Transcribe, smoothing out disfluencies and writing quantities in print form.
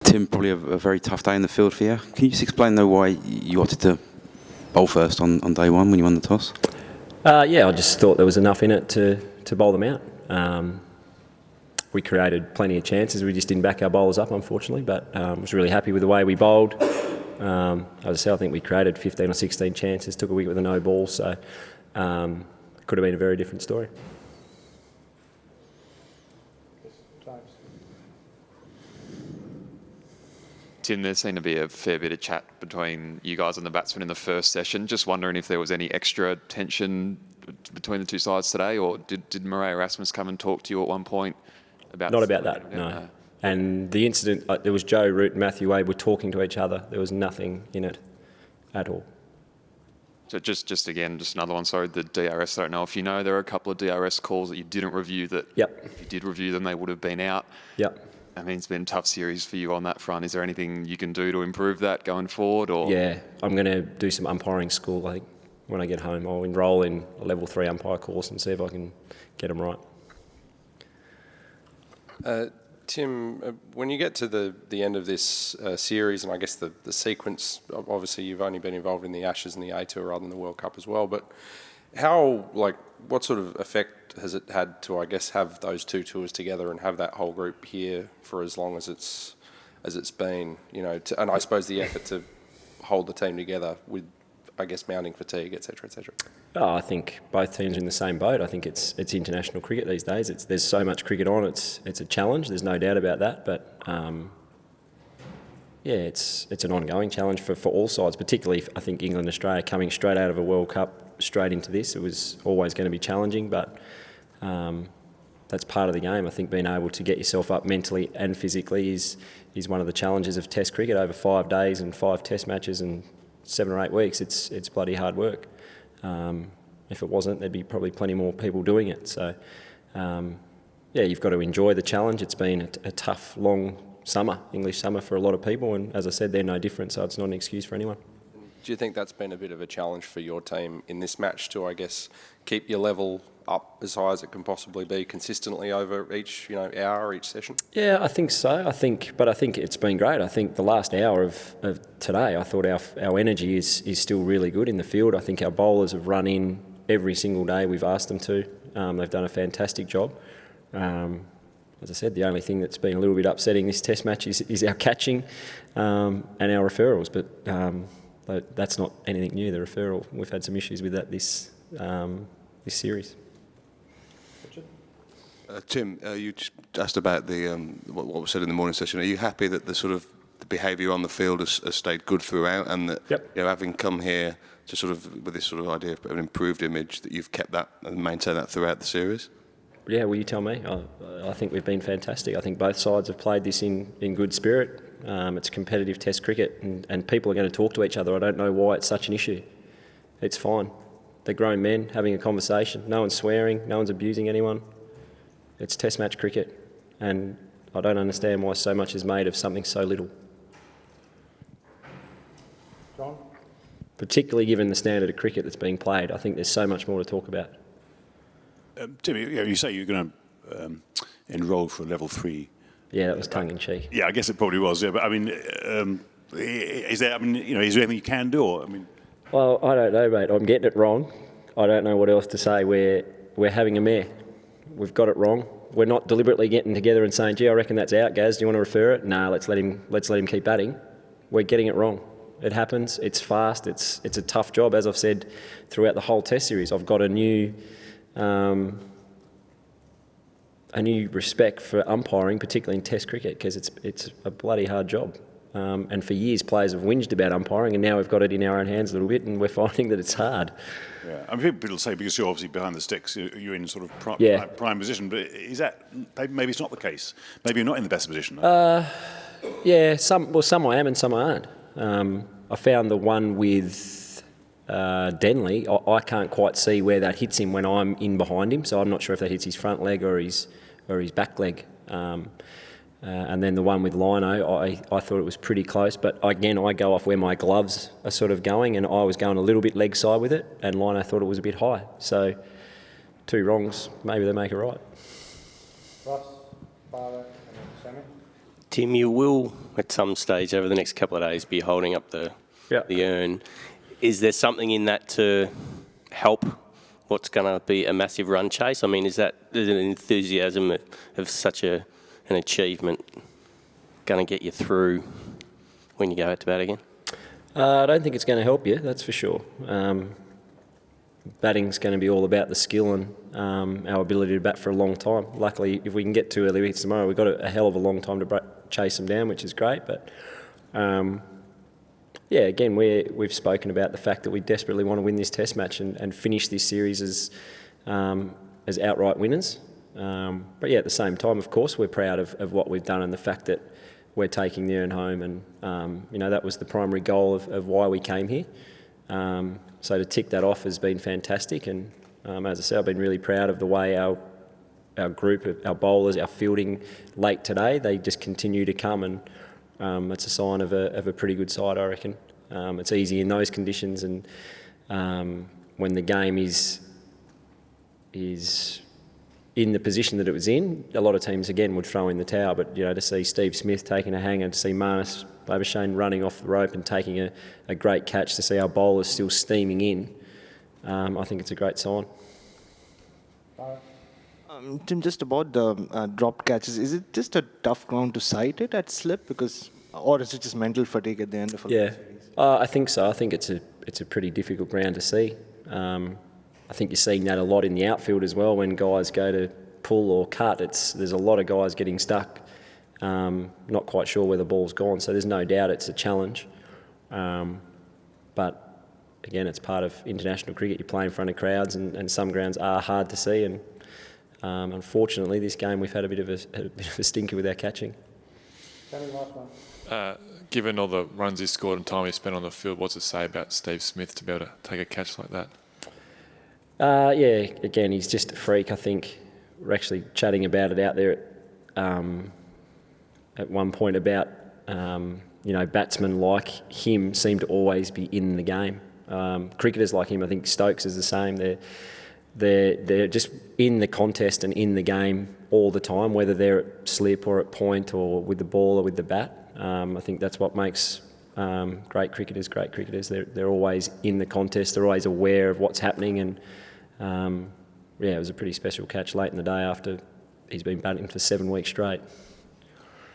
Tim, probably a very tough day in the field for you. Can you just explain, though, why you opted to bowl first on day one when you won the toss? Yeah, I just thought there was enough in it to bowl them out. We created plenty of chances. We just didn't back our bowlers up, unfortunately, but I was really happy with the way we bowled. As I said, I think we created 15 or 16 chances, took a wicket with a no ball, so it could have been a very different story. Tim, there seemed to be a fair bit of chat between you guys and the batsmen in the first session. Just wondering if there was any extra tension between the two sides today, or did Murray Erasmus come and talk to you at one point about... Not about that, no. And the incident, there was Joe Root and Matthew Wade were talking to each other. There was nothing in it at all. So just another one, sorry, the DRS, I don't know if you know, there are a couple of DRS calls that you didn't review that... Yep. If you did review them, they would have been out. Yep. I mean, it's been a tough series for you on that front. Is there anything you can do to improve that going forward? Or Yeah, I'm going to do some umpiring school, I think, when I get home. I'll enrol in a level 3 umpire course and see if I can get them right. Tim, when you get to the end of this series, and I guess the sequence, obviously you've only been involved in the Ashes and the A-Tour rather than the World Cup as well, but what sort of effect has it had to, I guess, have those two tours together and have that whole group here for as long as it's been, you know, and I suppose the effort to hold the team together with, I guess, mounting fatigue, et cetera, et cetera? Oh, I think both teams are in the same boat. I think it's international cricket these days. There's so much cricket on. It's a challenge. There's no doubt about that. But yeah, it's an ongoing challenge for all sides. Particularly, I think England and Australia coming straight out of a World Cup straight into this. It was always going to be challenging, but that's part of the game. I think being able to get yourself up mentally and physically is one of the challenges of Test cricket over 5 days and 5 Test matches and 7 or 8 weeks. It's bloody hard work. If it wasn't, there'd be probably plenty more people doing it. So, yeah, you've got to enjoy the challenge. It's been a tough, long summer, English summer for a lot of people, and as I said, they're no different, so it's not an excuse for anyone. Do you think that's been a bit of a challenge for your team in this match to, I guess, keep your level up as high as it can possibly be consistently over each, hour, each session? Yeah, I think so. I think it's been great. I think the last hour of today, I thought our energy is still really good in the field. I think our bowlers have run in every single day we've asked them to. They've done a fantastic job. As I said, the only thing that's been a little bit upsetting this Test match is our catching and our referrals, but that's not anything new, the referral. We've had some issues with that this series. Tim, you just asked about the what was said in the morning session. Are you happy that the behaviour on the field has stayed good throughout, and that Yep. Having come here to with this sort of idea of an improved image, that you've kept that and maintained that throughout the series? Yeah, well, you tell me. I think we've been fantastic. I think both sides have played this in good spirit. It's competitive Test cricket, and people are going to talk to each other. I don't know why it's such an issue. It's fine. They're grown men having a conversation. No one's swearing. No one's abusing anyone. It's Test match cricket, and I don't understand why so much is made of something so little. John? Particularly given the standard of cricket that's being played, I think there's so much more to talk about. Tim, you say you're going to enrol for level 3. Yeah, that was tongue-in-cheek. Yeah, I guess it probably was. Yeah, but I mean, is there anything you can do? Or, Well, I don't know, mate. I'm getting it wrong. I don't know what else to say. We're having a mare. We've got it wrong. We're not deliberately getting together and saying, "Gee, I reckon that's out, Gaz. Do you want to refer it?" No, let's let him keep batting. We're getting it wrong. It happens. It's fast. It's a tough job, as I've said throughout the whole Test series. I've got a new respect for umpiring, particularly in Test cricket, because it's a bloody hard job. And for years, players have whinged about umpiring, and now we've got it in our own hands a little bit, and we're finding that it's hard. Yeah, I mean, people say because you're obviously behind the sticks, you're in sort of prime position. But is that maybe it's not the case? Maybe you're not in the best position. Yeah, some I am and some I aren't. I found the one with Denley. I can't quite see where that hits him when I'm in behind him, so I'm not sure if that hits his front leg or his back leg. And then the one with Lino, I thought it was pretty close, but again, I go off where my gloves are sort of going, and I was going a little bit leg side with it, and Lino thought it was a bit high. So 2 wrongs, maybe they make it right. Ross, Barber, and Sammy. Tim, you will at some stage over the next couple of days be holding up the urn. Is there something in that to help what's going to be a massive run chase? I mean, is an enthusiasm of such an achievement going to get you through when you go out to bat again? I don't think it's going to help you, that's for sure. Batting's going to be all about the skill and our ability to bat for a long time. Luckily, if we can get to early weeks tomorrow, we've got a hell of a long time to chase them down, which is great. But again, we've spoken about the fact that we desperately want to win this Test match and finish this series as outright winners. But at the same time, of course, we're proud of what we've done and the fact that we're taking the urn home, and that was the primary goal of why we came here. So to tick that off has been fantastic, and as I said, I've been really proud of the way our group, our bowlers, our fielding late today, they just continue to come, and it's a sign of a pretty good side, I reckon. It's easy in those conditions, and when the game is in the position that it was in, a lot of teams again would throw in the towel. But to see Steve Smith taking a hanger, to see Marnus Labuschagne running off the rope and taking a great catch, to see our bowlers still steaming in, I think it's a great sign. Tim, just about the dropped catches, is it just a tough ground to sight it at slip, or is it just mental fatigue at the end of a series? I think so. I think it's a pretty difficult ground to see. I think you're seeing that a lot in the outfield as well when guys go to pull or cut. There's a lot of guys getting stuck, not quite sure where the ball's gone. So there's no doubt it's a challenge. But again, it's part of international cricket. You play in front of crowds, and some grounds are hard to see. And unfortunately, this game we've had a bit of a stinker with our catching. Given all the runs he scored and time he spent on the field, what's it say about Steve Smith to be able to take a catch like that? Again, he's just a freak. I think we're actually chatting about it out there at one point about, batsmen like him seem to always be in the game. Cricketers like him, I think Stokes is the same. They're just in the contest and in the game all the time, whether they're at slip or at point or with the ball or with the bat. I think that's what makes great cricketers great cricketers. They're always in the contest. They're always aware of what's happening, and it was a pretty special catch late in the day after he's been batting for 7 weeks straight.